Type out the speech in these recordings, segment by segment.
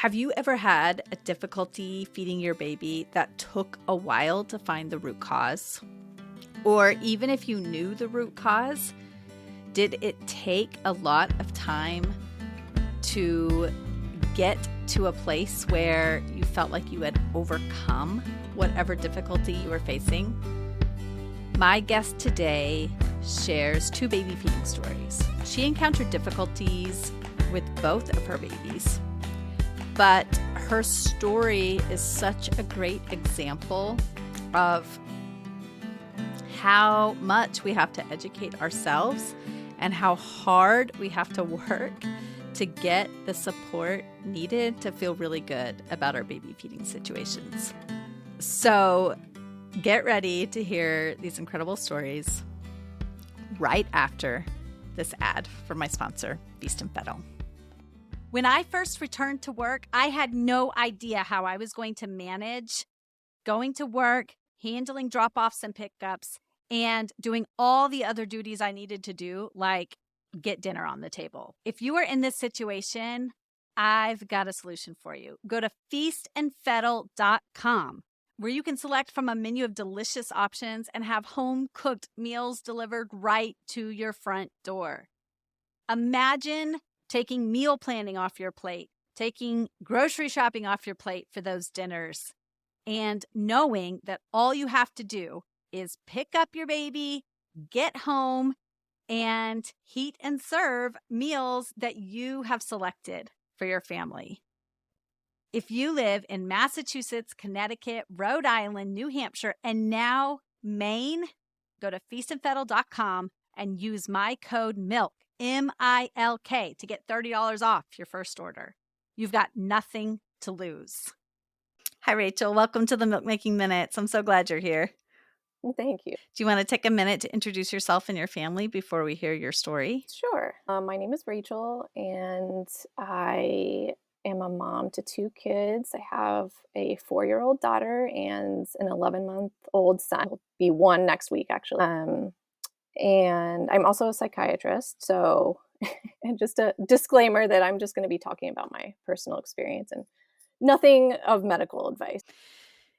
Have you ever had a difficulty feeding your baby that took a while to find the root cause? Or even if you knew the root cause, did it take a lot of time to get to a place where you felt like you had overcome whatever difficulty you were facing? My guest today shares 2 baby feeding stories. She encountered difficulties with both of her babies, but her story is such a great example of how much we have to educate ourselves and how hard we have to work to get the support needed to feel really good about our baby feeding situations. So get ready to hear these incredible stories right after this ad from my sponsor, Feast and Fettle. When I first returned to work, I had no idea how I was going to manage going to work, handling drop-offs and pickups, and doing all the other duties I needed to do, like get dinner on the table. If you are in this situation, I've got a solution for you. Go to feastandfettle.com, where you can select from a menu of delicious options and have home-cooked meals delivered right to your front door. Imagine taking meal planning off your plate, taking grocery shopping off your plate for those dinners, and knowing that all you have to do is pick up your baby, get home, and heat and serve meals that you have selected for your family. If you live in Massachusetts, Connecticut, Rhode Island, New Hampshire, and now Maine, go to feastandfettle.com and use my code MILK, M-I-L-K, to get $30 off your first order. You've got nothing to lose. Hi, Rachel. Welcome to the Milk Making Minutes. I'm so glad you're here. Thank you. Do you want to take a minute to introduce yourself and your family before we hear your story? Sure. My name is Rachel, and I am a mom to 2 kids. I have a 4-year-old daughter and an 11-month-old son. He'll be 1 next week, actually. And I'm also a psychiatrist. So, and just a disclaimer that I'm just going to be talking about my personal experience and nothing of medical advice.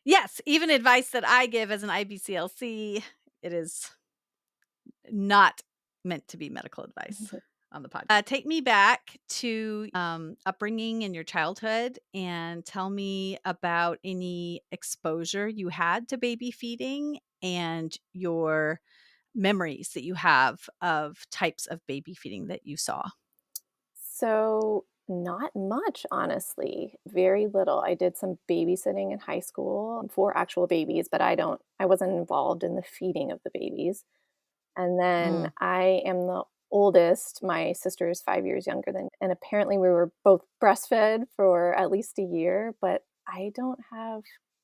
Yes, even advice that I give as an IBCLC, it is not meant to be medical advice on the podcast. Take me back to upbringing in your childhood and tell me about any exposure you had to baby feeding and your memories that you have of types of baby feeding that you saw. So, not much, honestly. Very little. I did some babysitting in high school for actual babies, but I wasn't involved in the feeding of the babies. And then I am the oldest. My sister is 5 years younger than, and apparently we were both breastfed for at least a year, but I don't have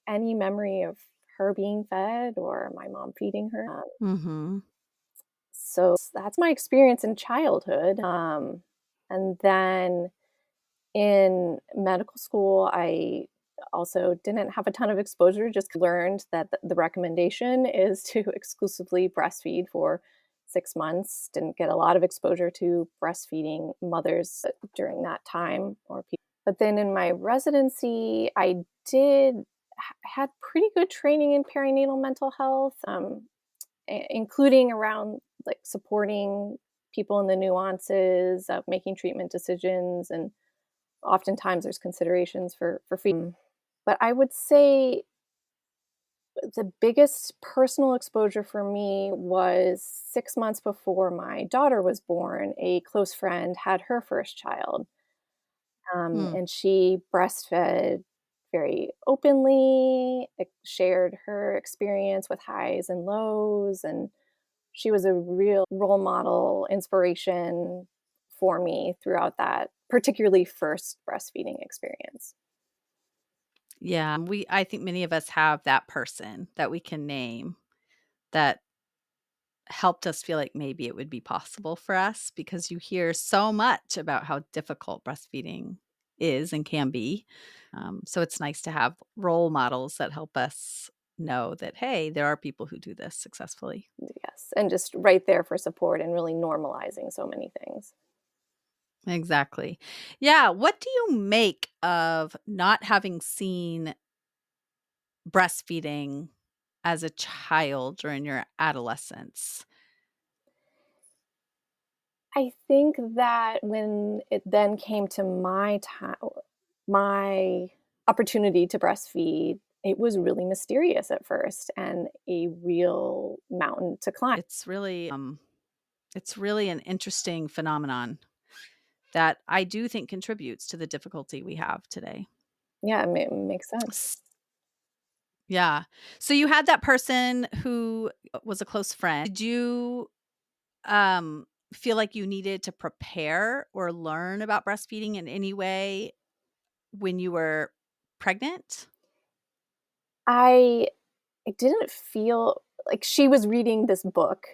any memory of her being fed or my mom feeding her. So that's my experience in childhood. And then in medical school, I also didn't have a ton of exposure, just learned that the recommendation is to exclusively breastfeed for 6 months. Didn't get a lot of exposure to breastfeeding mothers during that time or people. But then in my residency, I had pretty good training in perinatal mental health, including around like supporting people in the nuances of making treatment decisions, and oftentimes there's considerations for feeding. But I would say the biggest personal exposure for me was 6 months before my daughter was born. A close friend had her first child, and she breastfed very openly, shared her experience with highs and lows, and she was a real role model, inspiration for me throughout that particularly first breastfeeding experience. Yeah, I think many of us have that person that we can name that helped us feel like maybe it would be possible for us, because you hear so much about how difficult breastfeeding is and can be. So it's nice to have role models that help us know that, hey, there are people who do this successfully. Yes, and just right there for support and really normalizing so many things. Exactly. Yeah. What do you make of not having seen breastfeeding as a child during your adolescence? I think that when it then came to my opportunity to breastfeed, it was really mysterious at first and a real mountain to climb. It's really an interesting phenomenon that I do think contributes to the difficulty we have today. Yeah, it makes sense. S Yeah. So you had that person who was a close friend. Did you, feel like you needed to prepare or learn about breastfeeding in any way when you were pregnant? I I didn't feel like she was reading this book,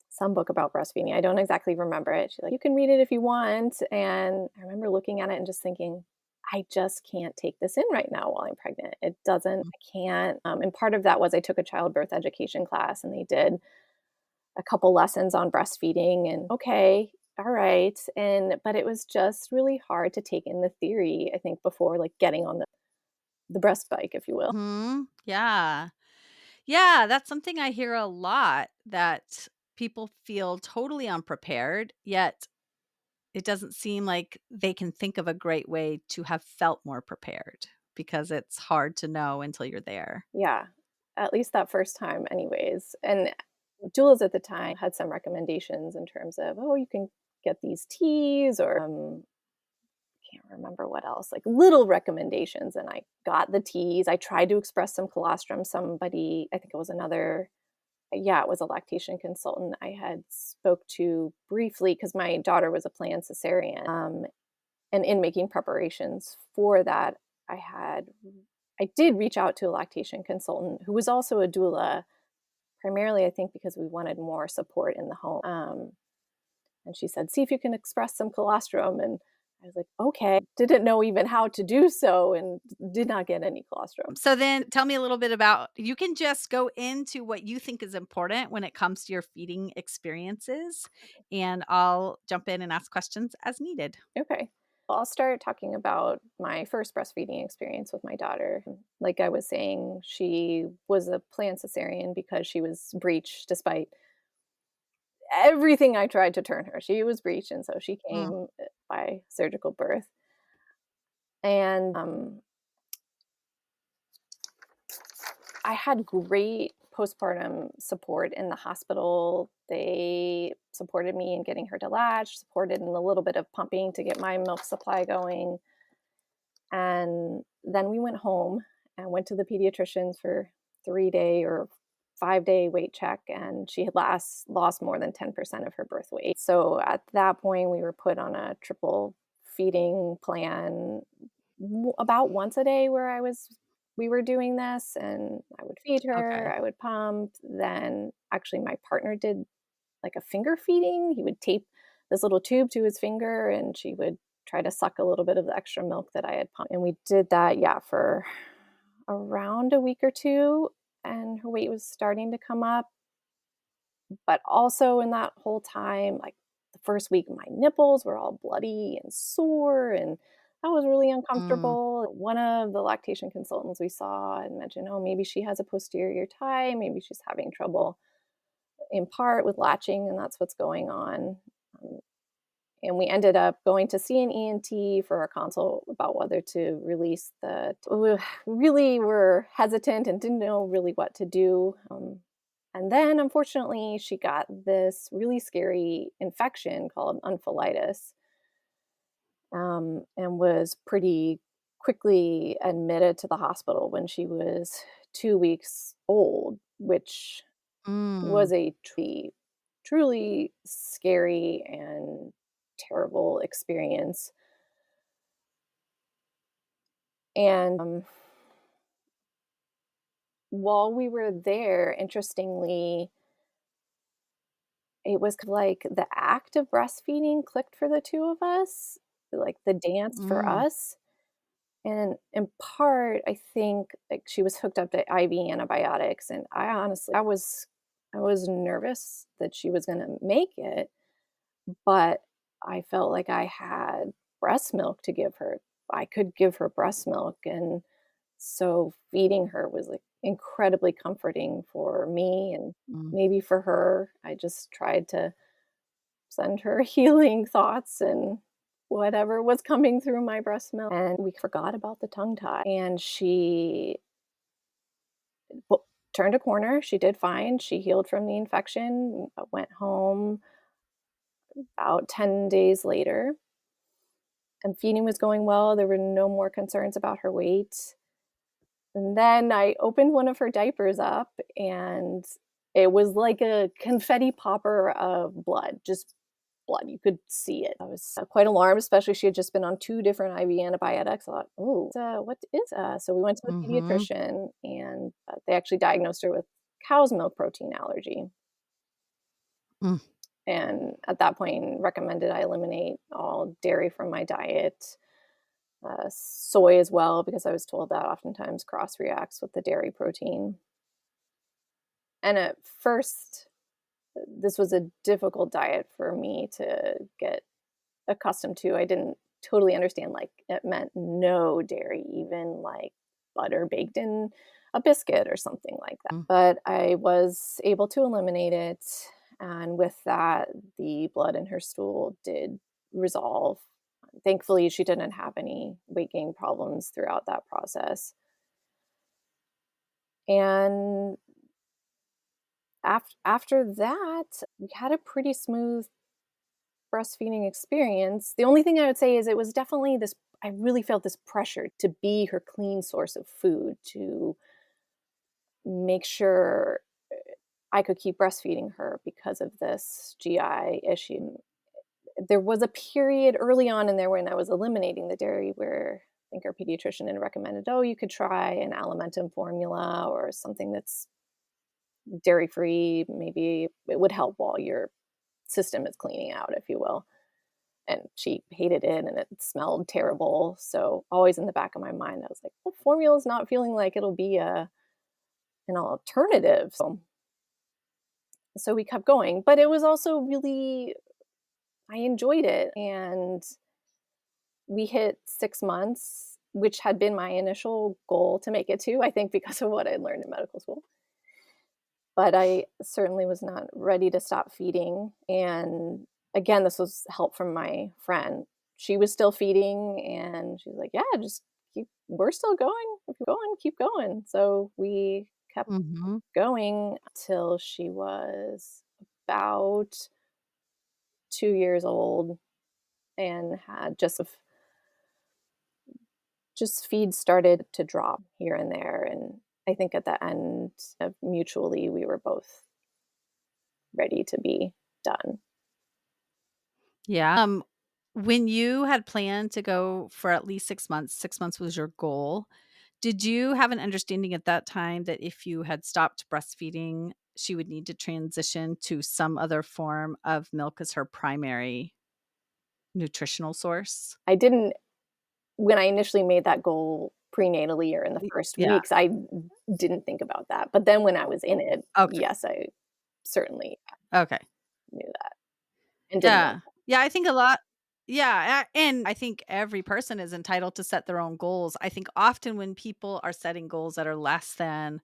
some book about breastfeeding. I don't exactly remember it. She's like, "You can read it if you want." And I remember looking at it and just thinking, I just can't take this in right now while I'm pregnant. It doesn't, I can't. And part of that was I took a childbirth education class and they did a couple lessons on breastfeeding and okay, all right. But it was just really hard to take in the theory, I think, before like getting on the breast bike, if you will. Mhm. Yeah. Yeah, that's something I hear a lot, that people feel totally unprepared, yet it doesn't seem like they can think of a great way to have felt more prepared because it's hard to know until you're there. Yeah, at least that first time anyways, and doulas at the time had some recommendations in terms of, "Oh, you can get these teas," or, can't remember what else, like, little recommendations, and I got the teas. I tried to express some colostrum. Somebody, I think it was another, yeah, it was a lactation consultant I had spoke to briefly because my daughter was a planned cesarean, and in making preparations for that, I had I did reach out to a lactation consultant who was also a doula, primarily, I think, because we wanted more support in the home. And she said, "See if you can express some colostrum." And I was like, "Okay." Didn't know even how to do so and did not get any colostrum. So then tell me a little bit about, you can just go into what you think is important when it comes to your feeding experiences, and I'll jump in and ask questions as needed. Okay. Well, I'll start talking about my first breastfeeding experience with my daughter. Like I was saying, she was a planned cesarean because she was breech despite everything I tried to turn her. She was breech, and so she Mm, came by surgical birth. And I had great postpartum support in the hospital. They supported me in getting her to latch, supported in a little bit of pumping to get my milk supply going. And then we went home and went to the pediatricians for 3 day or 5 day weight check. And she had lost more than 10% of her birth weight. So at that point, we were put on a triple feeding plan about once a day where we were doing this and I would feed her, okay. I would pump. Then actually my partner did like a finger feeding. He would tape this little tube to his finger and she would try to suck a little bit of the extra milk that I had pumped. And we did that, yeah, for around a week or two. And her weight was starting to come up. But also in that whole time, like the first week, my nipples were all bloody and sore. And that was really Mm, uncomfortable. One of the lactation consultants we saw and mentioned, oh, maybe she has a posterior tie. Maybe she's having trouble in part with latching, and that's what's going on. Um, and we ended up going to see an ENT for a consult about whether to release we really were hesitant and didn't know really what to do. And then, unfortunately, she got this really scary infection called encephalitis, and was pretty quickly admitted to the hospital when she was 2 weeks old, which mm. was a truly scary and terrible experience. And while we were there, interestingly, it was like the act of breastfeeding clicked for the two of us, like the dance for Mm, us. And in part, I think like she was hooked up to IV antibiotics, and I honestly, I was nervous that she was going to make it, but I felt like I had breast milk to give her. I could give her breast milk, and so feeding her was, like, incredibly comforting for me and Mm. maybe for her. I just tried to send her healing thoughts and whatever was coming through my breast milk, and we forgot about the tongue tie, and she w turned a corner. She did fine. She healed from the infection, went home about 10 days later, and feeding was going well. There were no more concerns about her weight. And then I opened one of her diapers up, and it was like a confetti popper of blood, just blood. You could see it. I was quite alarmed, especially she had just been on 2 different IV antibiotics. I thought, "Oh, what is" so we went to the Mhm. pediatrician, and, they actually diagnosed her with cow's milk protein allergy, Mm. and at that point recommended I eliminate all dairy from my diet, soy as well, because I was told that oftentimes cross reacts with the dairy protein. And at first, this was a difficult diet for me to get accustomed to. I didn't totally understand, like, it meant no dairy, even like butter baked in a biscuit or something like that. Mm. But I was able to eliminate it. And with that, the blood in her stool did resolve. Thankfully, she didn't have any weight gain problems throughout that process. And after that, we had a pretty smooth breastfeeding experience. The only thing I would say is it was definitely this I really felt this pressure to be her clean source of food, to make sure I could keep breastfeeding her because of this GI issue. There was a period early on in there when I was eliminating the dairy where I think our pediatrician had recommended, oh, you could try an alimentum formula or something that's dairy free. Maybe it would help while your system is cleaning out, if you will. And she hated it and it smelled terrible. So always in the back of my mind, I was like, well, formula is not feeling like it'll be an alternative. So we kept going, but it was also really, I enjoyed it. And we hit 6 months, which had been my initial goal to make it to, I think, because of what I learned in medical school. But I certainly was not ready to stop feeding, and again, this was help from my friend. She was still feeding, and she's like, "Yeah, just keep we're still going. If you're going, keep going." So we kept Mhm. going till she was about 2 years old and had just feed started to drop here and there, and I think at the end of mutually, we were both ready to be done. Yeah. When you had planned to go for at least 6 months was your goal. Did you have an understanding at that time that if you had stopped breastfeeding, she would need to transition to some other form of milk as her primary nutritional source? I didn't when I initially made that goal prenatally or in the first Yeah. weeks, I didn't think about that, but then when I was in it, Okay. yes, I certainly Okay. knew that and didn't want Yeah. Yeah, I think a lot yeah, and I think every person is entitled to set their own goals. I think often when people are setting goals that are less than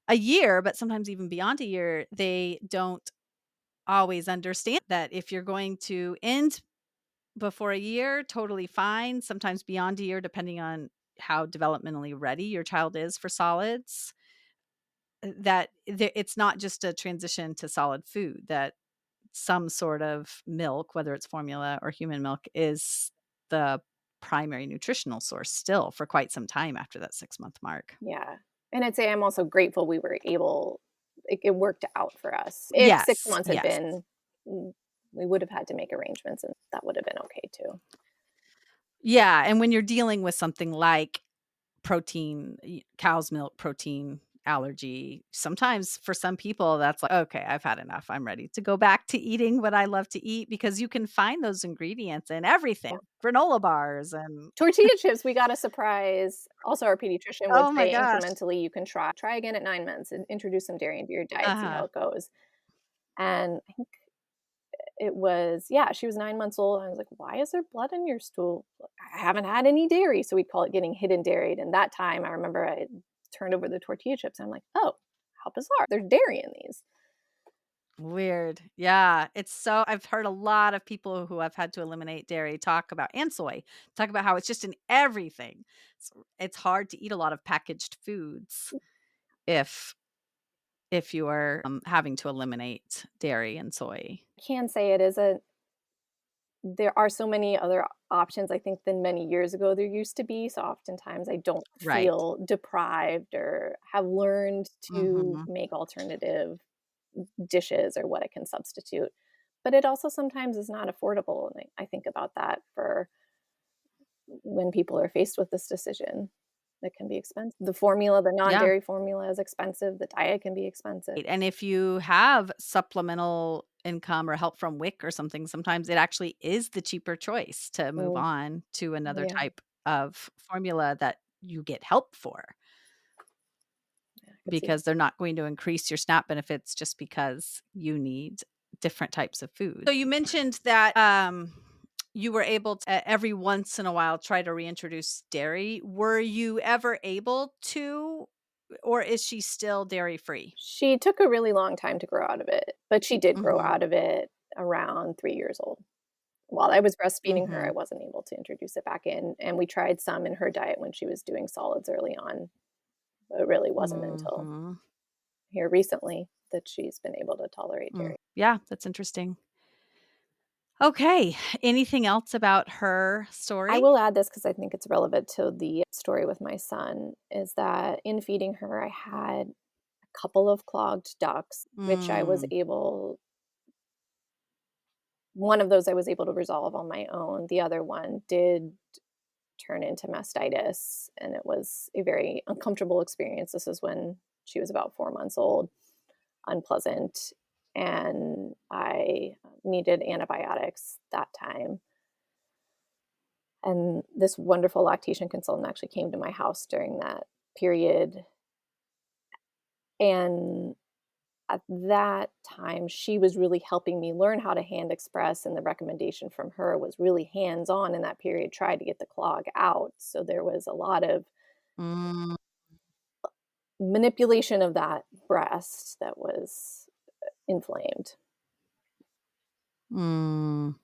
a year, but sometimes even beyond a year, they don't always understand that if you're going to end before a year, totally fine, sometimes beyond a year, depending on how developmentally ready your child is for solids, that it's not just a transition to solid food, that some sort of milk, whether it's formula or human milk, is the primary nutritional source still for quite some time after that 6-month mark. yeah, and I'd say I'm also grateful we were able it worked out for us. If 6 Yes, months had yes. been we would have had to make arrangements, and that would have been okay too. Yeah, and when you're dealing with something like cow's milk protein allergy, sometimes for some people that's like, "Okay, I've had enough. I'm ready to go back to eating what I love to eat," because you can find those ingredients in everything, Yeah. granola bars and Tortilla chips, we got a surprise. Also, our pediatrician would oh my say gosh. incrementally, you can try again at 9 months and introduce some dairy into your diet, see how Uh-huh. it goes. And I think it was, yeah, she was 9 months old. I was like, "Why is there blood in your stool?" "I haven't had any dairy." So we'd call it getting hidden dairy, and that time, I remember I turned over the tortilla chips, and I'm like, "Oh, how bizarre. There's dairy in these." Weird. Yeah. I've heard a lot of people who have had to eliminate dairy talk about, and soy, talk about how it's just in everything. It's hard to eat a lot of packaged foods if you are having to eliminate dairy and soy. Can say it is a there are so many other options, I think, than many years ago there used to be, so oftentimes I don't Right. feel deprived or have learned to Mhm. make alternative dishes or what I can substitute. But it also sometimes is not affordable, and I think about that for when people are faced with this decision. It can be expensive. The formula, the Yeah. non-dairy formula is expensive, the diet can be expensive. And if you have supplemental income or help from WIC or something, sometimes it actually is the cheaper choice to move Mm, on to another yeah, type of formula that you get help for, yeah, I could see that. because they're not going to increase your SNAP benefits just because you need different types of food. So you mentioned that you were able to, every once in a while, try to reintroduce dairy. Were you ever able to, or is she still dairy free? She took a really long time to grow out of it, but she did grow Hmm. out of it around 3 years old. While I was breastfeeding her, I Hmm. wasn't able to introduce it back in, and we tried some in her diet when she was doing solids early on, but it really wasn't until Mhm. here recently that she's been able to tolerate Mm. dairy. Yeah, that's interesting. Okay. Anything else about her I story? will add this because I think it's relevant to the story with my son, is that in feeding her, I had a couple of clogged ducts, which I was Mm. able one of those I was able to resolve on my own. The other one did turn into mastitis, and it was a very uncomfortable experience. This is when she was about 4 months old, unpleasant, and I needed antibiotics that time. And this wonderful lactation consultant actually came to my house during that period, and at that time, she was really helping me learn how to hand express, and the recommendation from her was really hands-on in that period, try to get the clog out. So there was a lot of Mm. manipulation of that breast that was inflamed. Mm.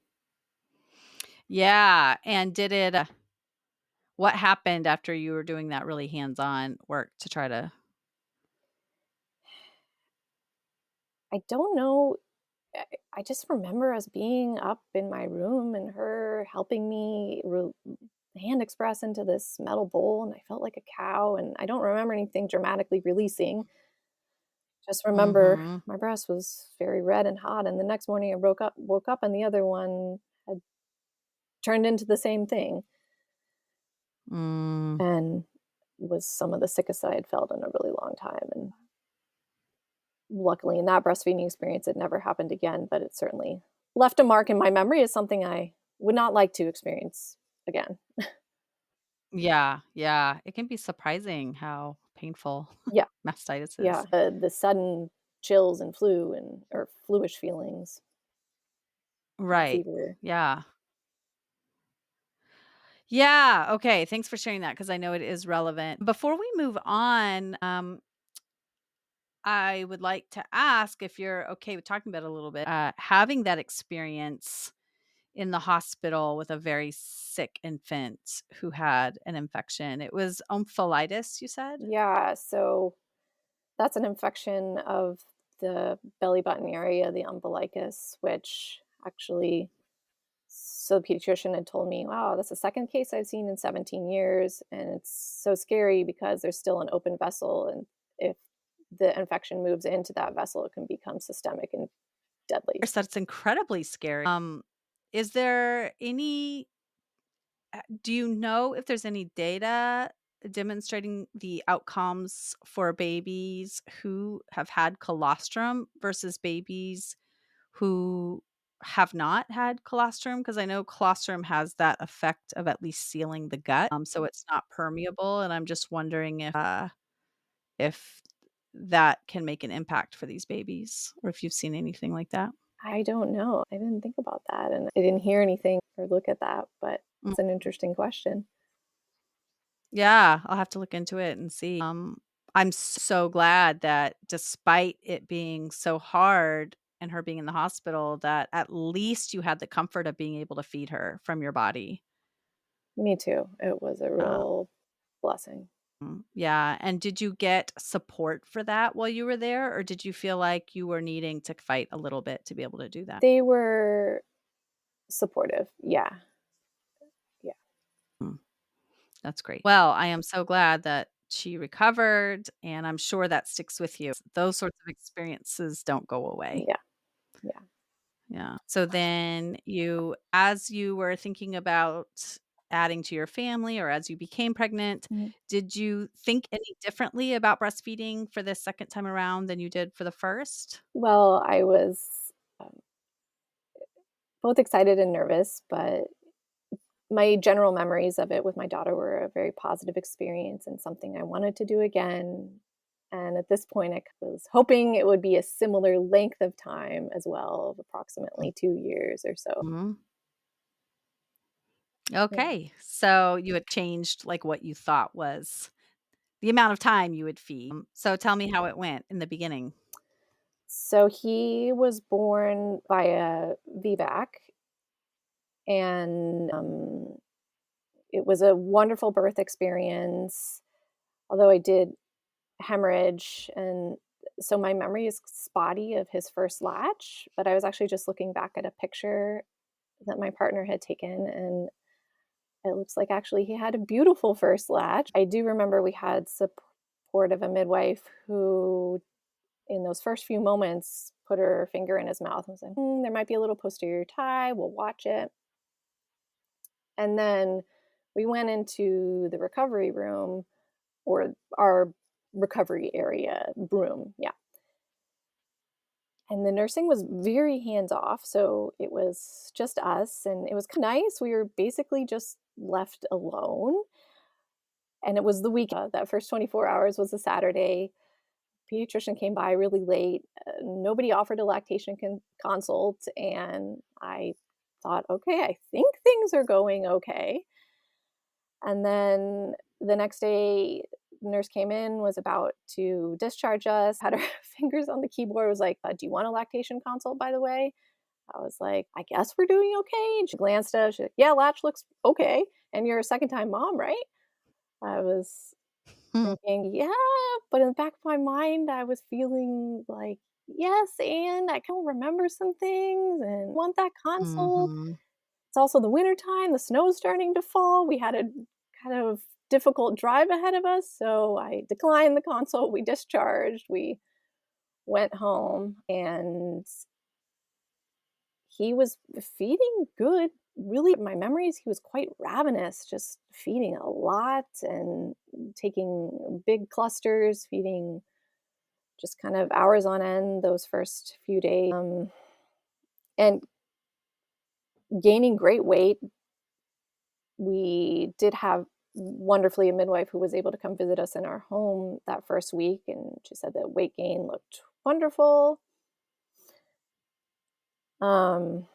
Yeah, and what happened after you were doing that really hands-on work to try to. I don't know, I I just remember us being up in my room and her helping me hand express into this metal bowl, and I felt like a cow, and I don't remember anything dramatically releasing. Just remember Mhm. my breast was very red and hot, and the next morning I woke up and the other one had turned into the same thing, Mm. and was some of the sickest I had felt in a really long time. And luckily, in that breastfeeding experience, it never happened again, but it certainly left a mark in my memory as something I would not like to experience again. Yeah, yeah. It can be surprising how painful Yeah, mastitis yeah, is. the sudden chills and flu and or fluish feelings, Right. fever. Yeah. Yeah, okay, thanks for sharing that because I know it is relevant. Before we move on, I would like to ask if you're okay with talking about it a little bit, having that experience in the hospital with a very sick infant who had an infection. It was omphalitis, you said? Yeah, so that's an infection of the belly button area, the umbilicus, which actually so the pediatrician had told me, "Wow, that's the second case I've seen in 17 years, and it's so scary because there's still an open vessel, and if the infection moves into that vessel, it can become systemic and deadly." Yes, that's incredibly scary. Is there any do you know if there's any data demonstrating the outcomes for babies who have had colostrum versus babies who have not had colostrum? Because I know colostrum has that effect of at least sealing the gut, so it's not permeable, and I'm just wondering if that can make an impact for these babies or if you've seen anything like that. I don't know. I didn't think about that, and I didn't hear anything or look at that, but Mm. it's an interesting question. Yeah, I'll have to look into it and see. I'm so glad that despite it being so hard and her being in the hospital, that at least you had the comfort of being able to feed her from your body. Me too. It was a Uh, real blessing. yeah, and did you get support for that while you were there, or did you feel like you were needing to fight a little bit to be able to do that? They were supportive. Yeah. Yeah. Mm, that's great. Well, I am so glad that she recovered, and I'm sure that sticks with you. Those sorts of experiences don't go away. Yeah. Yeah. Yeah. So then as you were thinking about adding to your family or as you became pregnant, Mhm. did you think any differently about breastfeeding for the second time around than you did for the first? Well, I was, um, both excited and nervous, but my general memories of it with my daughter were a very positive experience and something I wanted to do again. And at this point, I was hoping it would be a similar length of time as well, of approximately 2 years or so. Mhm. Yeah. Okay. So you had changed like what you thought was the amount of time you would feed. So tell me how it went in the beginning. So he was born via VBAC, and it was a wonderful birth experience. Although I did hemorrhage, and so my memory is spotty of his first latch, but I was actually just looking back at a picture that my partner had taken, and it looks like actually he had a beautiful first latch. I do remember we had support of a midwife who, in those first few moments, put her finger in his mouth and was like, there might be a little posterior tie. We'll watch it. And then we went into the recovery room, or our recovery area room. Yeah. And the nursing was very hands off. So it was just us, and it was nice. We were basically just left alone. And it was the week. That first 24 hours was a Saturday. Pediatrician came by really late. Nobody offered a lactation consult. And I thought, okay, I think things are going okay. And then the next day, nurse came in, was about to discharge us, had her fingers on the keyboard, was like, do you want a lactation consult, by the way? I was like, I guess we're doing okay. And she glanced at us. She's like, yeah, latch looks okay. And you're a second time mom, right? I was Hmm. thinking, yeah, but in the back of my mind, I was feeling like, yes, and I can remember some things and want that consult. Mhm. It's also the winter time, the snow's starting to fall. We had a kind of difficult drive ahead of us, so I declined the consult. We discharged. We went home, and he was feeding good. Really, my memories, he was quite ravenous, just feeding a lot and taking big clusters, feeding just kind of hours on end those first few days, and gaining great weight. We did have wonderfully a midwife who was able to come visit us in our home that first week, and she said that weight gain looked wonderful. Um,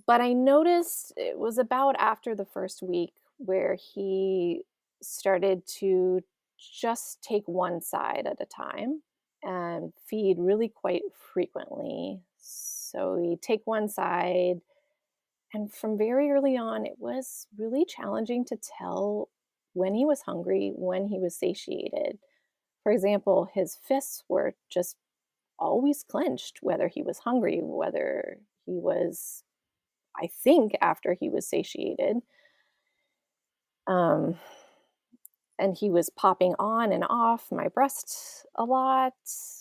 but I noticed it was about after the first week where he started to just take one side at a time and feed really quite frequently. So he'd take one side, and from very early on, it was really challenging to tell when he was hungry, when he was satiated. For example, his fists were just always clenched, whether he was hungry, whether he was, I think, after he was satiated. Um, and he was popping on and off my breast a lot.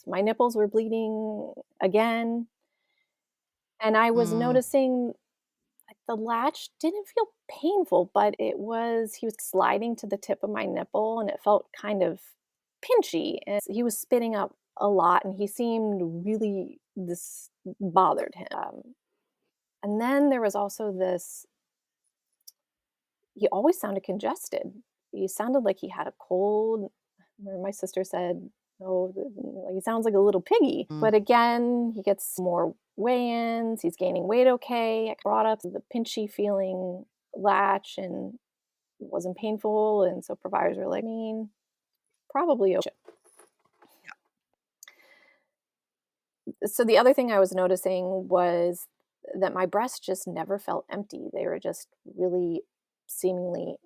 My nipples were bleeding again. And I was Mm. noticing the latch didn't feel painful, but he was sliding to the tip of my nipple and it felt kind of pinchy. And he was spitting up a lot and he seemed really, this bothered him. And then there was also this, he always sounded congested. He sounded like he had a cold. Or my sister said, oh, he sounds like a little piggy. Mm. But again, he gets more weigh-ins, he's gaining weight okay. I brought up the pinchy feeling latch and it wasn't painful. And so providers were like, I mean, probably okay. So the other thing I was noticing was that my breasts just never felt empty. They were just really seemingly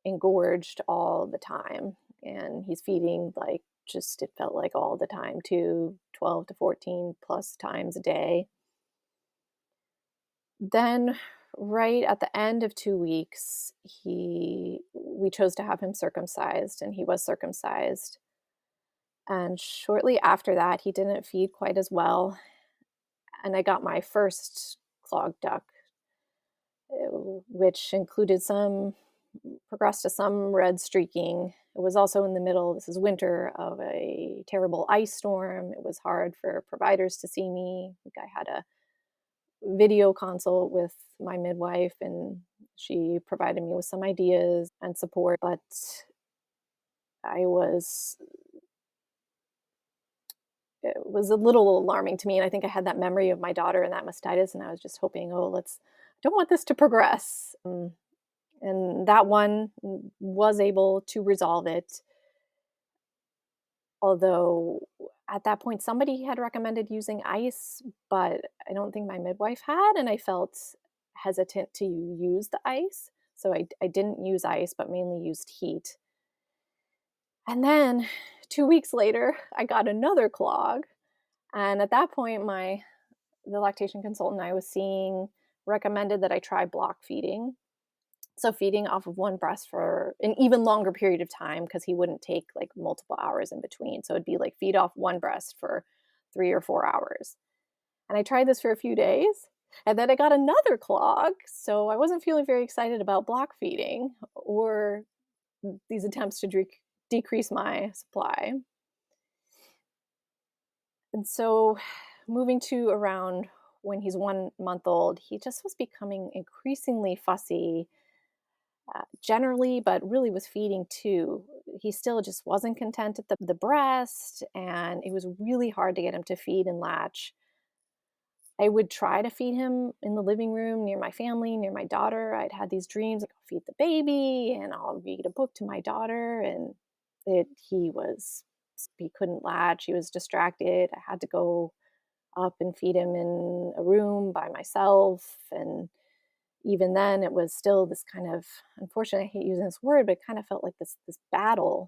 engorged all the time. And he's feeding like just it felt like all the time too, 12 to 14 plus times a day. Then right at the end of 2 weeks, we chose to have him circumcised and he was circumcised. And shortly after that, he didn't feed quite as well. And I got my first clogged duct, which included progressed to some red streaking. It was also in the middle, this is winter, of a terrible ice storm. It was hard for providers to see me. I think I had a video consult with my midwife and she provided me with some ideas and support, but it was a little alarming to me. And I think I had that memory of my daughter and that mastitis, and I was just hoping, don't want this to progress. And that one was able to resolve it. Although at that point, somebody had recommended using ice, but I don't think my midwife had, and I felt hesitant to use the ice. So I didn't use ice, but mainly used heat. And then 2 weeks later, I got another clog. And at that point, the lactation consultant I was seeing recommended that I try block feeding. So feeding off of one breast for an even longer period of time because he wouldn't take like multiple hours in between. So it'd be like feed off one breast for 3 or 4 hours. And I tried this for a few days and then I got another clog. So I wasn't feeling very excited about block feeding or these attempts to decrease my supply. And so moving to around when he's 1 month old, he just was becoming increasingly fussy, generally, but really with feeding too. He still just wasn't content at the breast, and it was really hard to get him to feed and latch. I would try to feed him in the living room near my family, near my daughter. I'd had these dreams like I'll feed the baby and I'll read a book to my daughter, and he couldn't latch. He was distracted. I had to go up and feed him in a room by myself. And even then, it was still this kind of, unfortunately, I hate using this word, but it kind of felt like this battle.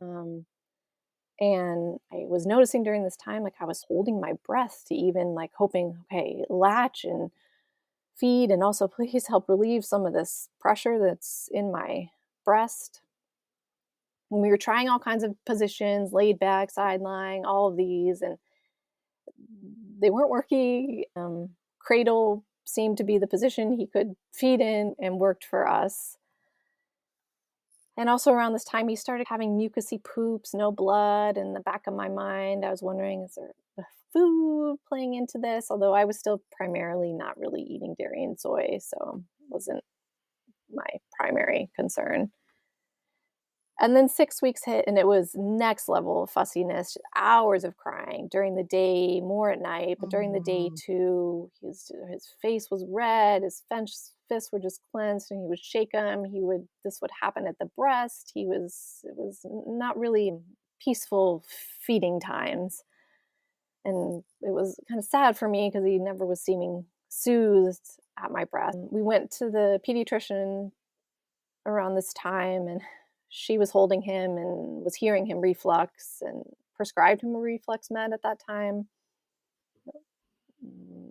And I was noticing during this time, like I was holding my breath to even like hoping, okay, latch and feed, and also please help relieve some of this pressure that's in my breast. And we were trying all kinds of positions, laid back, side lying, all of these, and they weren't working. Cradle seemed to be the position he could feed in and worked for us. And also around this time, he started having mucousy poops, no blood. In the back of my mind, I was wondering, is there food playing into this? Although I was still primarily not really eating dairy and soy, so it wasn't my primary concern. And then 6 weeks hit, and it was next level of fussiness, hours of crying during the day, more at night, but during the day too. His face was red, his fists were just clenched, and he would shake them. This would happen at the breast. It was not really peaceful feeding times. And it was kind of sad for me because he never was seeming soothed at my breast. We went to the pediatrician around this time, and she was holding him and was hearing him reflux and prescribed him a reflux med at that time.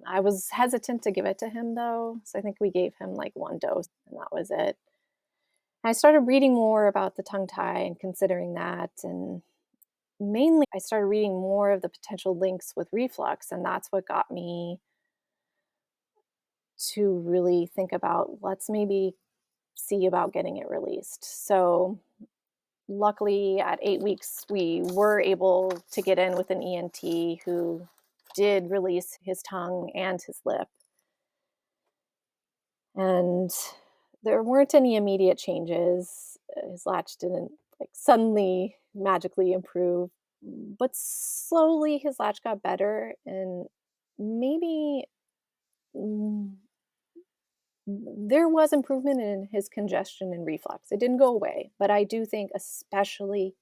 I was hesitant to give it to him though, so I think we gave him like one dose and that was it. I started reading more about the tongue tie and considering that, and mainly I started reading more of the potential links with reflux, and that's what got me to really think about, let's maybe see about getting it released. So luckily, at 8 weeks, we were able to get in with an ENT who did release his tongue and his lip. And there weren't any immediate changes. His latch didn't like suddenly magically improve, but slowly his latch got better. And maybe mm, there was improvement in his congestion and reflux. It didn't go away, but I do think especially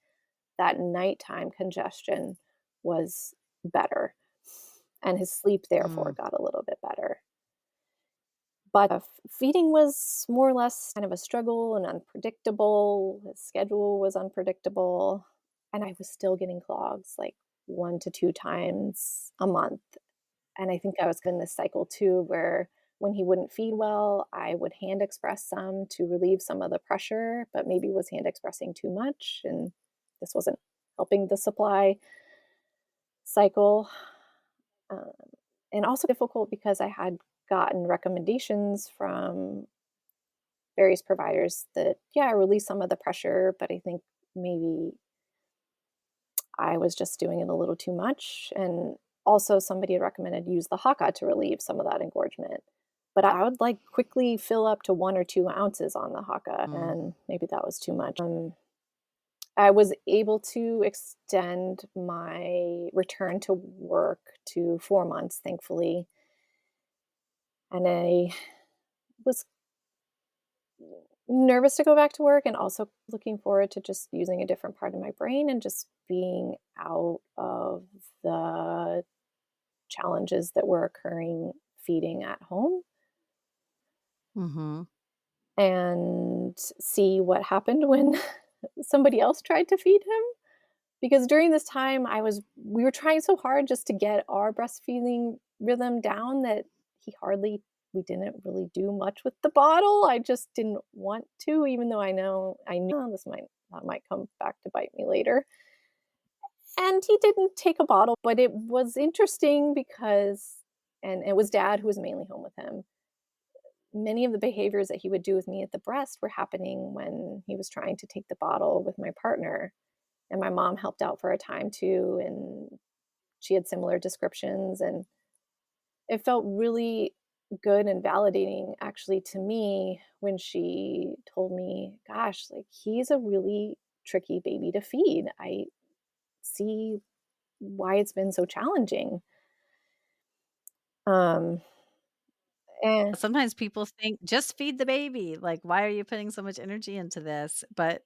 that nighttime congestion was better, and his sleep therefore Mm. got a little bit better. But, feeding was more or less kind of a struggle and unpredictable. His schedule was unpredictable, and I was still getting clogs, like, 1 to 2 times a month, and I think I was in this cycle too where when he wouldn't feed well, I would hand express some to relieve some of the pressure, but maybe was hand expressing too much, and this wasn't helping the supply cycle. Um, and also difficult because I had gotten recommendations from various providers that, yeah, release some of the pressure, but I think maybe I was just doing it a little too much. And also, somebody had recommended use the Haka to relieve some of that engorgement. But I would like quickly fill up to 1 or 2 ounces on the Haka, Mm. and maybe that was too much. I was able to extend my return to work to 4 months, thankfully. And I was nervous to go back to work and also looking forward to just using a different part of my brain and just being out of the challenges that were occurring feeding at home Mhm. and see what happened when somebody else tried to feed him. Because during this time, we were trying so hard just to get our breastfeeding rhythm down that he hardly we didn't really do much with the bottle. I just didn't want to, even though I knew, "Oh, that might come back to bite me later." And he didn't take a bottle, but it was interesting because and it was dad who was mainly home with him. Many of the behaviors that he would do with me at the breast were happening when he was trying to take the bottle with my partner. And my mom helped out for a time too, and she had similar descriptions, and it felt really good and validating actually to me when she told me, "Gosh, like, he's a really tricky baby to feed. I see why it's been so challenging." Um, and Sometimes people think, "Just feed the baby." Like, "Why are you putting so much energy into this?" But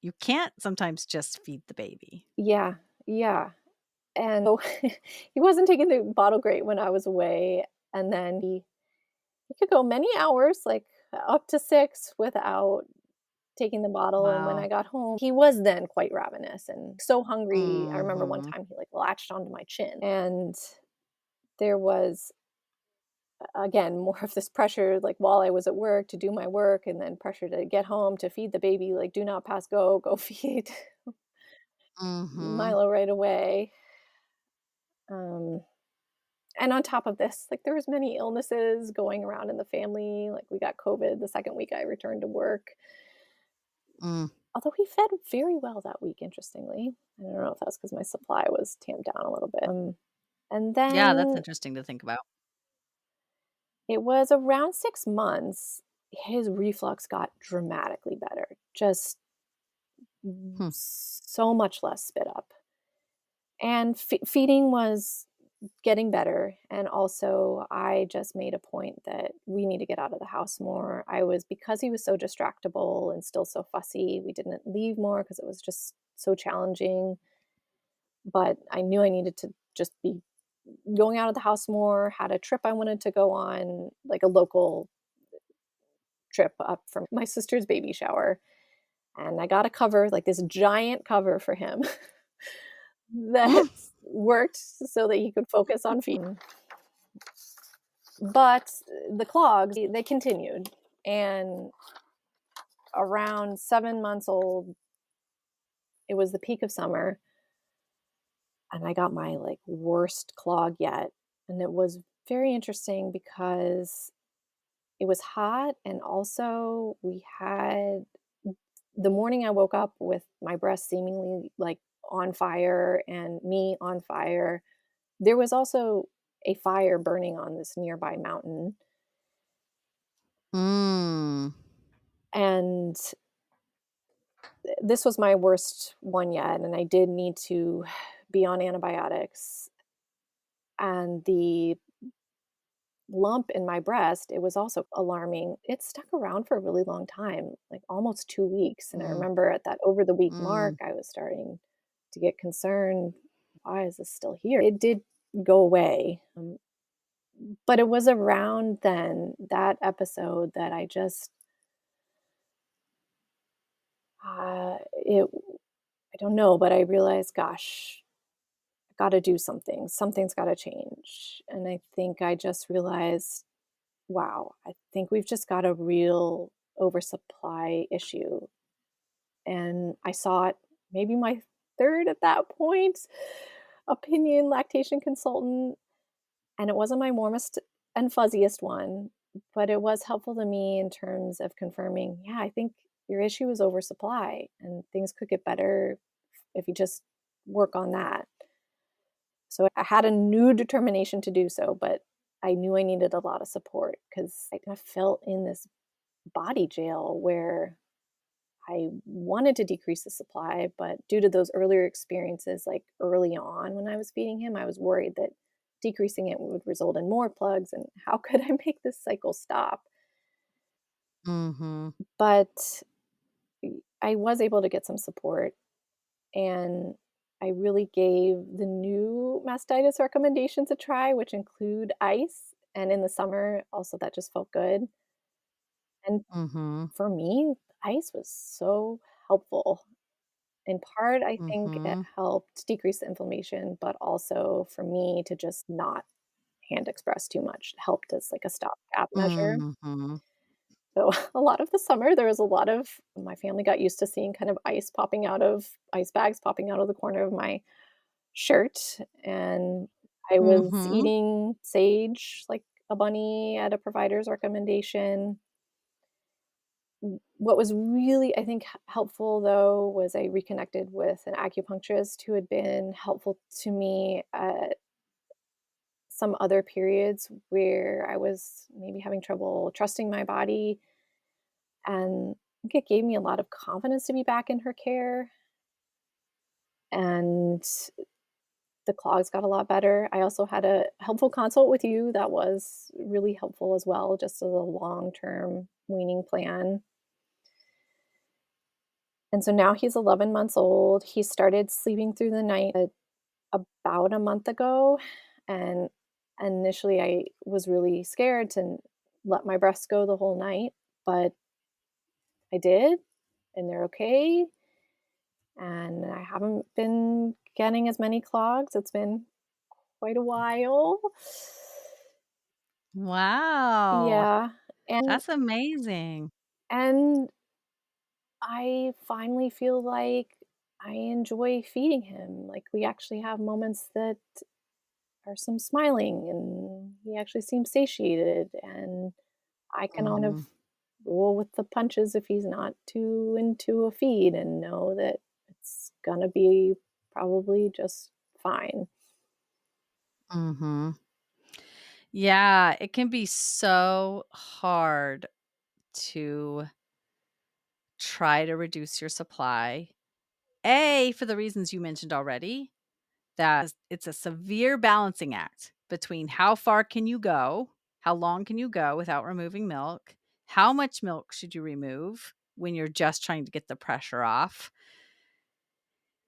you can't sometimes just feed the baby. yeah, yeah, and so he wasn't taking the bottle great when I was away, and then he could go many hours, like, up to 6 without taking the bottle, and when I Wow. got home, he was then quite ravenous and so hungry. I remember one Mhm. time he, like, latched onto my chin, and there was, again, more of this pressure, like, while I was at work to do my work and then pressure to get home to feed the baby, like, "Do not pass go, go feed Mhm. Milo right away." Um, and on top of this, like, there was many illnesses going around in the family, like, we got COVID the second week I returned to work. Mm. Although he fed very well that week, interestingly. I don't know if that's because my supply was tamped down a little bit. And Yeah, that's then interesting to think about. it was around 6 months, his reflux got dramatically better, just Hmm. so much less spit up. And feeding was getting better, and also, I just made a point that we need to get out of the house more. Because he was so distractible and still so fussy, we didn't leave more because it was just so challenging. But I knew I needed to just be going out of the house more, had a trip I wanted to go on, like a local trip up from my sister's baby shower, and I got a cover, like this giant cover for him that worked so that he could focus on feeding. But the clogs, they continued, and around 7 months old, it was the peak of summer, and I got my, like, worst clog yet, and it was very interesting because it was hot, and also we had the morning I woke up with my breast seemingly, like, on fire and me on fire. There was also a fire burning on this nearby mountain, Mm. and this was my worst one yet, and I did need to be on antibiotics, and lump in my breast, it was also alarming. It stuck around for a really long time, like almost 2 weeks, and I Mm, remember at that over the week mark, mm, I was starting to get concerned, "Why is this still here?" It did go away, but it was around then, that episode, that I just, it I don't know, but I realized, gosh, I gotta do something. Something's gotta change, and I think I just realized, wow, I think we've just got a real oversupply issue. And I sought maybe my third at that point opinion lactation consultant. And it wasn't my warmest and fuzziest one, but it was helpful to me in terms of confirming, yeah, I think your issue is oversupply and things could get better if you just work on that. So I had a new determination to do so, but I knew I needed a lot of support because I kind of felt in this body jail where I wanted to decrease the supply, but due to those earlier experiences, like early on when I was feeding him, I was worried that decreasing it would result in more plugs. And how could I make this cycle stop? mhm, But I was able to get some support, and I really gave the new mastitis recommendations a try, which include ice. And in the summer, also, that just felt good. And mhm, for me, ice was so helpful. In part, I think it mhm, helped decrease the inflammation, but also for me to just not hand express too much. It helped as like a stopgap measure. mhm. So a lot of the summer, there was a lot of my family got used to seeing kind of ice bags popping out of the corner of my shirt, and I was Mhm. eating sage like a bunny at a provider's recommendation. What was really, I think, helpful, though, was I reconnected with an acupuncturist who had been helpful to me at some other periods where I was maybe having trouble trusting my body, and I think it gave me a lot of confidence to be back in her care, and the clogs got a lot better. I also had a helpful consult with you that was really helpful as well, just as a long-term weaning plan. And so now he's 11 months old. He started sleeping through the night about a month ago. And initially, I was really scared to let my breasts go the whole night, but I did, and they're okay. And I haven't been getting as many clogs. It's been quite a while. Wow, Yeah. And that's amazing. and I finally feel like I enjoy feeding him. Like we actually have moments that are some smiling and he actually seems satiated, and I can kind of Mhm, roll with the punches if he's not too into a feed and know that it's gonna be probably just fine. mhm. Yeah, it can be so hard to try to reduce your supply. A, for the reasons you mentioned already, that it's a severe balancing act between how far can you go, how long can you go without removing milk, how much milk should you remove when you're just trying to get the pressure off.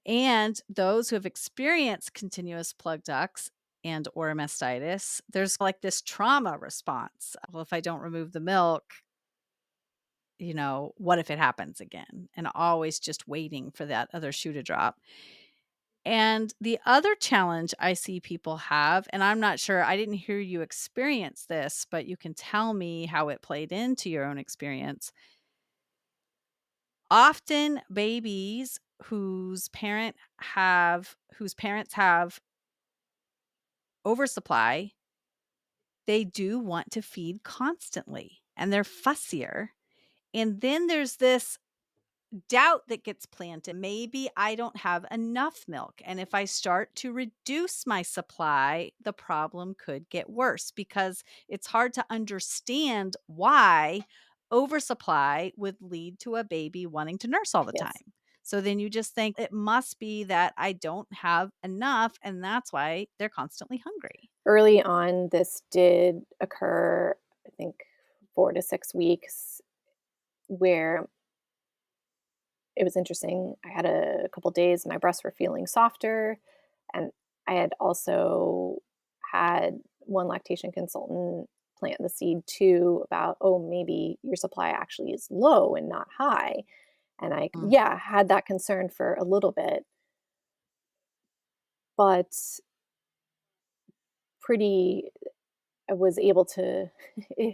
And those who have experienced continuous plug ducts and or mastitis, there's like this trauma response. Well, if I don't remove the milk, what if it happens again? And always just waiting for that other shoe to drop. And the other challenge I see people have, and I'm not sure, I didn't hear you experience this, but you can tell me how it played into your own experience. Often babies whose parents have oversupply, they do want to feed constantly and they're fussier. And then there's this doubt that gets planted. Maybe I don't have enough milk. And if I start to reduce my supply, the problem could get worse because it's hard to understand why oversupply would lead to a baby wanting to nurse all the Yes. time. So then you just think it must be that I don't have enough, and that's why they're constantly hungry. Early on, this did occur, I think 4 to 6 weeks, where it was interesting. I had a couple days, my breasts were feeling softer, and I had also had one lactation consultant plant the seed too about, "Oh, maybe your supply actually is low and not high." And I Mm. yeah, had that concern for a little bit, but pretty I was able to eh,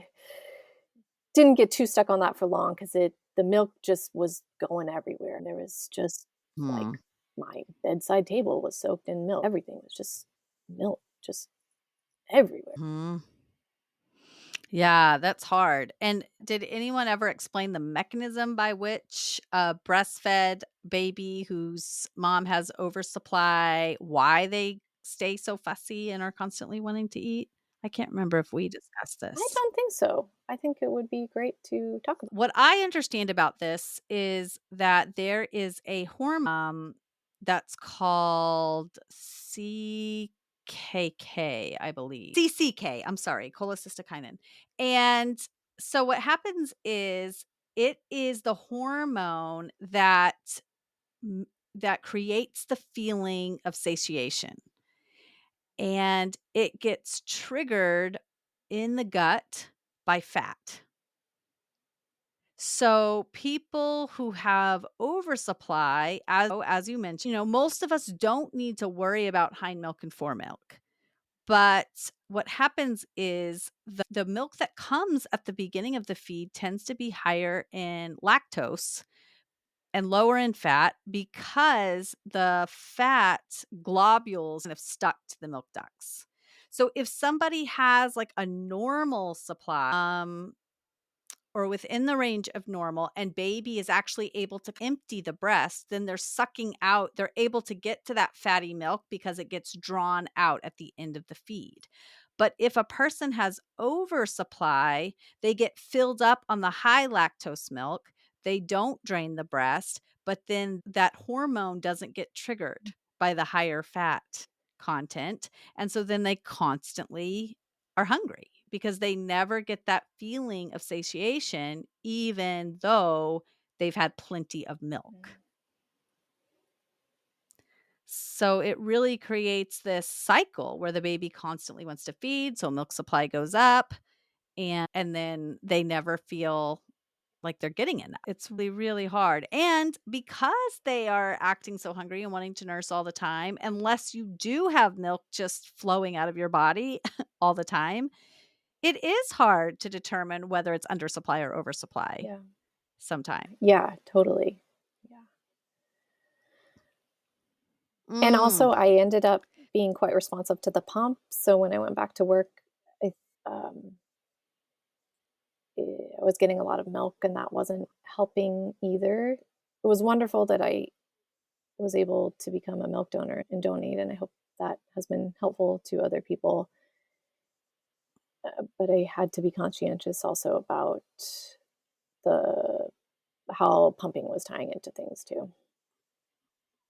didn't get too stuck on that for long because it the milk just was going everywhere. There was just, like, Hmm. my bedside table was soaked in milk. Everything was just milk, just everywhere. Mhm. Yeah, that's hard. And did anyone ever explain the mechanism by which a breastfed baby whose mom has oversupply, why they stay so fussy and are constantly wanting to eat? I can't remember if we discussed I this. don't think so. I think it would be great to talk about. What I understand about this is that there is a hormone that's called CKK, I believe. CCK, I'm sorry, cholecystokinin. And so what happens is it is the hormone m- that creates the feeling of satiation, and it gets triggered in the gut by fat. So people who have oversupply, as you mentioned, most of us don't need to worry about hind milk and foremilk. But what happens is the milk that comes at the beginning of the feed tends to be higher in lactose and lower in fat because the fat globules have stuck to the milk ducts. So if somebody has like a normal supply, or within the range of normal, and baby is actually able to empty the breast, then they're able to get to that fatty milk because it gets drawn out at the end of the feed. But if a person has oversupply, they get filled up on the high lactose milk. They don't drain the breast, but then that hormone doesn't get triggered by the higher fat content. And so then they constantly are hungry because they never get that feeling of satiation, even though they've had plenty of milk. Mm. So it really creates this cycle where the baby constantly wants to feed, so milk supply goes up, and then they never feel like they're getting enough. It's really, really hard. And because they are acting so hungry and wanting to nurse all the time, unless you do have milk just flowing out of your body all the time, it is hard to determine whether it's undersupply or oversupply Yeah. sometimes. Yeah, totally. Yeah. And Mm. also, I ended up being quite responsive to the pump, so when I went back to work, I um, I was getting a lot of milk, and that wasn't helping either. It was wonderful that I was able to become a milk donor and donate, and I hope that has been helpful to other people. But I had to be conscientious also about the how pumping was tying into things too.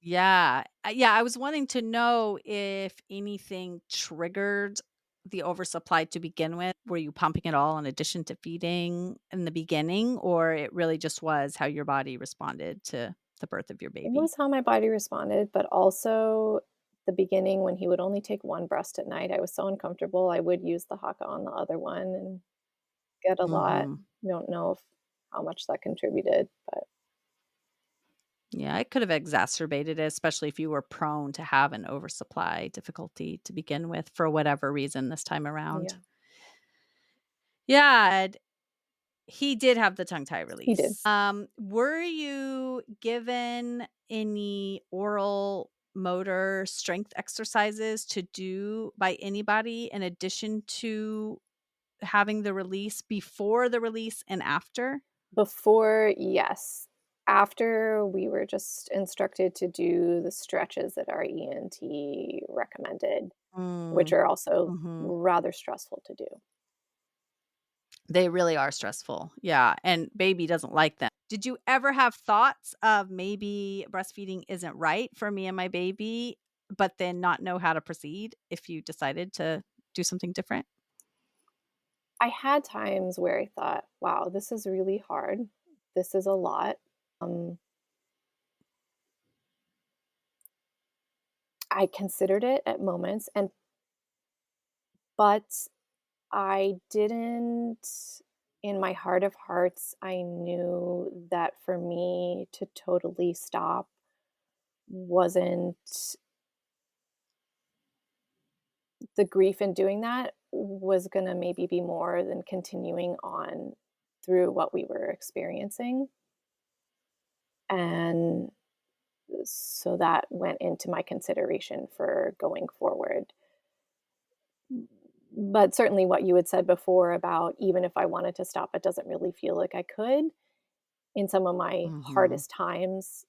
Yeah. Yeah, I was wanting to know if anything triggered the oversupply to begin with. Were you pumping it all in addition to feeding in the beginning, or it really just was how your body responded to the birth of your It baby? was how my body responded, but also the beginning when he would only take one breast at night, I was so uncomfortable. I would use the Haakaa on the other one and get a lot. Mhm. Don't know if how much that contributed, but Yeah, it could have exacerbated it, especially if you were prone to have an oversupply difficulty to begin with for whatever reason this time around. yeah, Yeah, he did have the tongue tie he did. release. Were you given any oral motor strength exercises to do by anybody in addition to having the release, before the release and after? Before, yes. After, we were just instructed to do the stretches that our ENT recommended, which Mm, are also mhm. rather stressful to do. They really are stressful. Yeah, and baby doesn't like them. Did you ever have thoughts of maybe breastfeeding isn't right for me and my baby, but then not know how to proceed if you decided to do something different? I had times where I thought, wow, this is really hard. This is a lot. Um, I considered it at moments, but I didn't, in my heart of hearts, I knew that for me to totally stop wasn't the grief in doing that was going to maybe be more than continuing on through what we were experiencing. And so that went into my consideration for going forward. But certainly what you had said before about even if I wanted to stop, it doesn't really feel like I could. In some of my Mhm. hardest times,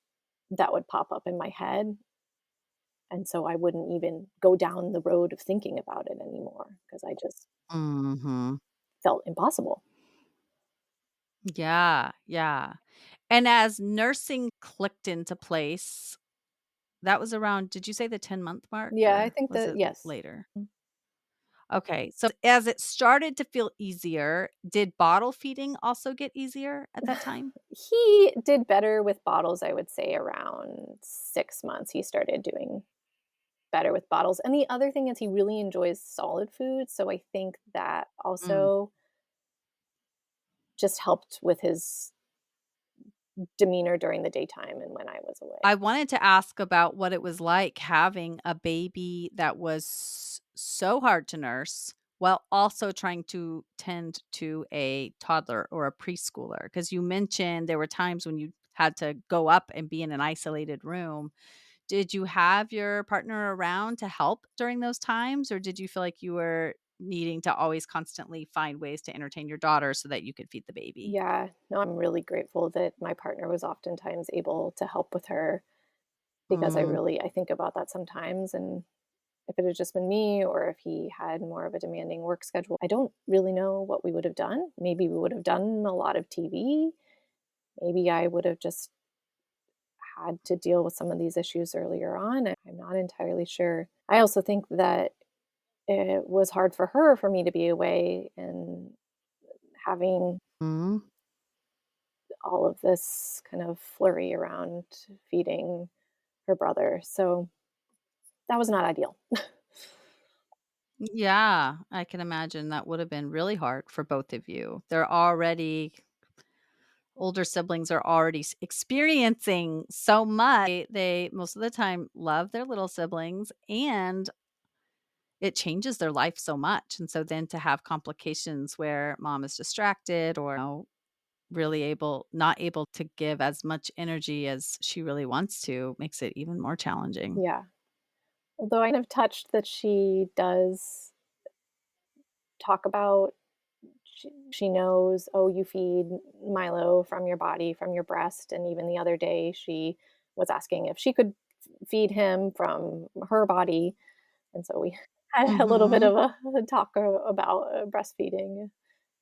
that would pop up in my head. And so I wouldn't even go down the road of thinking about it anymore because I just Mhm. felt impossible. Yeah, yeah. And as nursing clicked into place, that was around, did you say the 10-month mark, Yeah, I or think was that it yes. later? Okay, so as it started to feel easier, did bottle feeding also get easier at that time? He did better with bottles, I would say around 6 months, he started doing better with bottles, and the other thing is he really enjoys solid food, so I think that Mm. also just helped with his demeanor during the daytime and when I was away. I wanted to ask about what it was like having a baby that was so hard to nurse while also trying to tend to a toddler or a preschooler, because you mentioned there were times when you had to go up and be in an isolated room. Did you have your partner around to help during those times, or did you feel like you were needing to always constantly find ways to entertain your daughter so that you could feed the baby? Yeah, no, I'm really grateful that my partner was oftentimes able to help with her because Mm, I think about that sometimes, and if it had just been me or if he had more of a demanding work schedule, I don't really know what we would have done. Maybe we would have done a lot of TV. Maybe I would have just had to deal with some of these issues earlier on. I'm not entirely sure. I also think that it was hard for her for me to be away and having mm. all of this kind of flurry around feeding her brother. So that was not ideal. Yeah, I can imagine that would have been really hard for both of you. They're already older siblings are already experiencing so much. They most of the time love their little siblings, and it changes their life so much. And so then to have complications where mom is distracted or really not able to give as much energy as she really wants to makes it even more challenging. Yeah. Although I kind of touched that she does talk about she knows, "Oh, you feed Milo from your body, from your breast," and even the other day, she was asking if she could feed him from her body, and so we had a little bit Mhm. of a talk about, breastfeeding,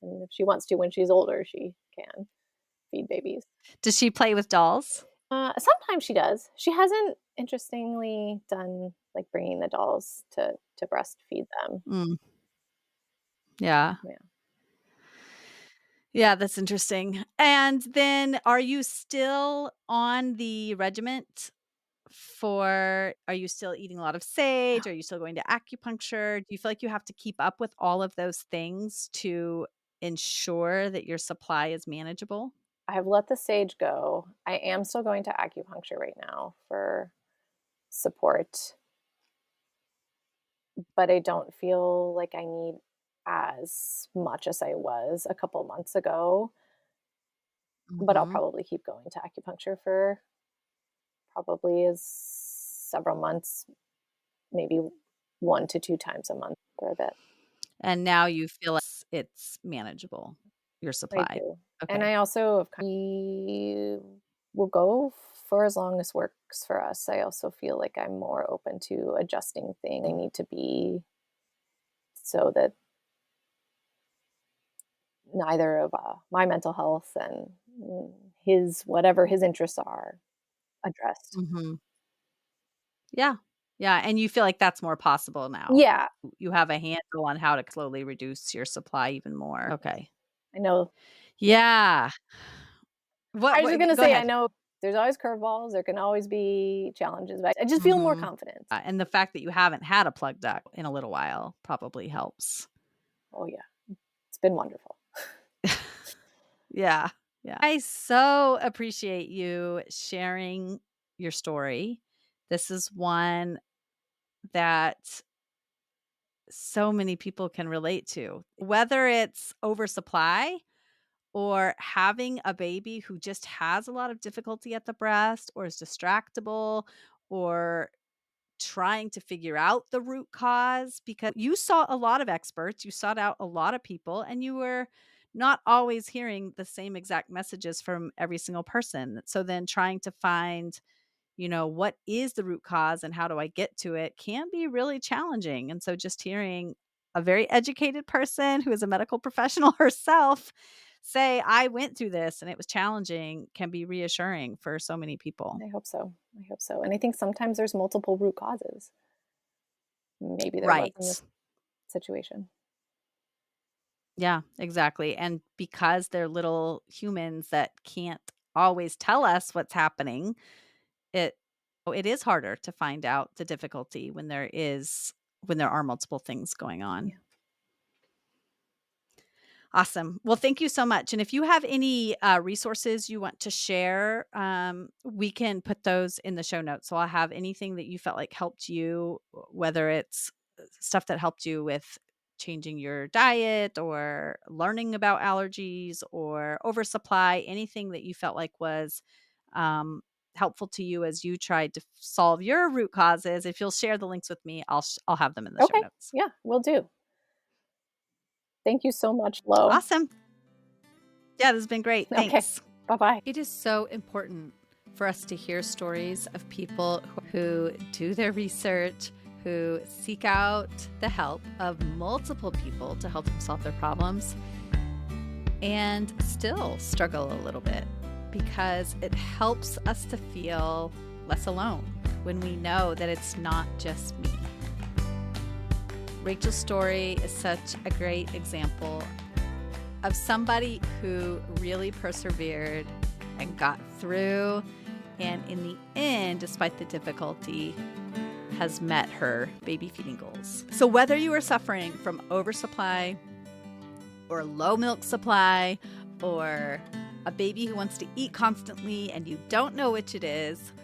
and if she wants to when she's older, she can feed babies. Does she play with dolls? Sometimes she does. She hasn't, interestingly, done, like, bringing the dolls to breastfeed them. Mm, yeah. Yeah. Yeah, that's interesting. And then are you still on the regiment are you still eating a lot of sage? Are you still going to acupuncture? Do you feel like you have to keep up with all of those things to ensure that your supply is manageable? I have let the sage go. I am still going to acupuncture right now for support, but I don't feel like I need as much as I was a couple months ago. But I'll Mhm. probably keep going to acupuncture for probably as several months, maybe 1 to 2 times a month for a bit. And now you feel it's manageable, your I supply. do. And Okay. I also have we will go for as long as works for us. I also feel like I'm more open to adjusting things. I need to be so that neither of my mental health and his whatever his interests are addressed. Mhm. Yeah. Yeah, and you feel like that's more possible now. Yeah, You have a handle on how to slowly reduce your supply even more. Okay. I know. Yeah. I was just gonna Go say, I ahead. know there's always curveballs, there can always be challenges, but I just feel more Mhm. confident. And the fact that you haven't had a plug duct in a little while probably helps. Oh, yeah. It's been wonderful. Yeah. Yeah. I so appreciate you sharing your story. This is one that so many people can relate to, whether it's oversupply or having a baby who just has a lot of difficulty at the breast or is distractible or trying to figure out the root cause, because you saw a lot of experts, you sought out a lot of people, and you were not always hearing the same exact messages from every single person. So then trying to find, what is the root cause and how do I get to it can be really challenging. And so just hearing a very educated person who is a medical professional herself say, I went through this and it was challenging, can be reassuring for so many people. I hope so. I hope so. And I think sometimes there's multiple root causes. Maybe there was in Right. this situation. Yeah, exactly. And because they're little humans that can't always tell us what's happening, it it is harder to find out the difficulty when there are multiple things going on. Yeah. Awesome. Well, thank you so much. And if you have any resources you want to share, we can put those in the show notes. So I'll have anything that you felt like helped you, whether it's stuff that helped you with changing your diet or learning about allergies or oversupply, anything that you felt like was helpful to you as you tried to solve your root causes. If you'll share the links with me, I'll have them in the show Okay. notes. Yeah, will do. Thank you so much, Lo. Awesome. Yeah, this has been great. Okay. Thanks. Bye-bye. It is so important for us to hear stories of people who do their research, who seek out the help of multiple people to help them solve their problems, and still struggle a little bit, because it helps us to feel less alone when we know that it's not just me. Rachel's story is such a great example of somebody who really persevered and got through, and in the end, despite the difficulty, has met her baby feeding goals. So whether you are suffering from oversupply or low milk supply, or a baby who wants to eat constantly and you don't know which it is,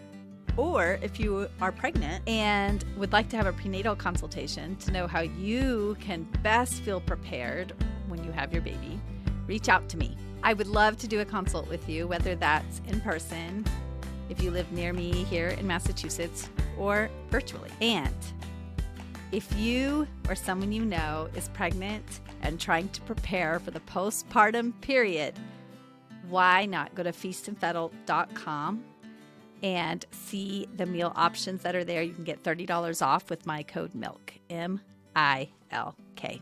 or if you are pregnant and would like to have a prenatal consultation to know how you can best feel prepared when you have your baby, reach out to me. I would love to do a consult with you, whether that's in person, if you live near me here in Massachusetts, or virtually. And if you or someone you know is pregnant and trying to prepare for the postpartum period, why not go to feastandfettle.com and see the meal options that are there. You can get $30 off with my code MILK, MILK.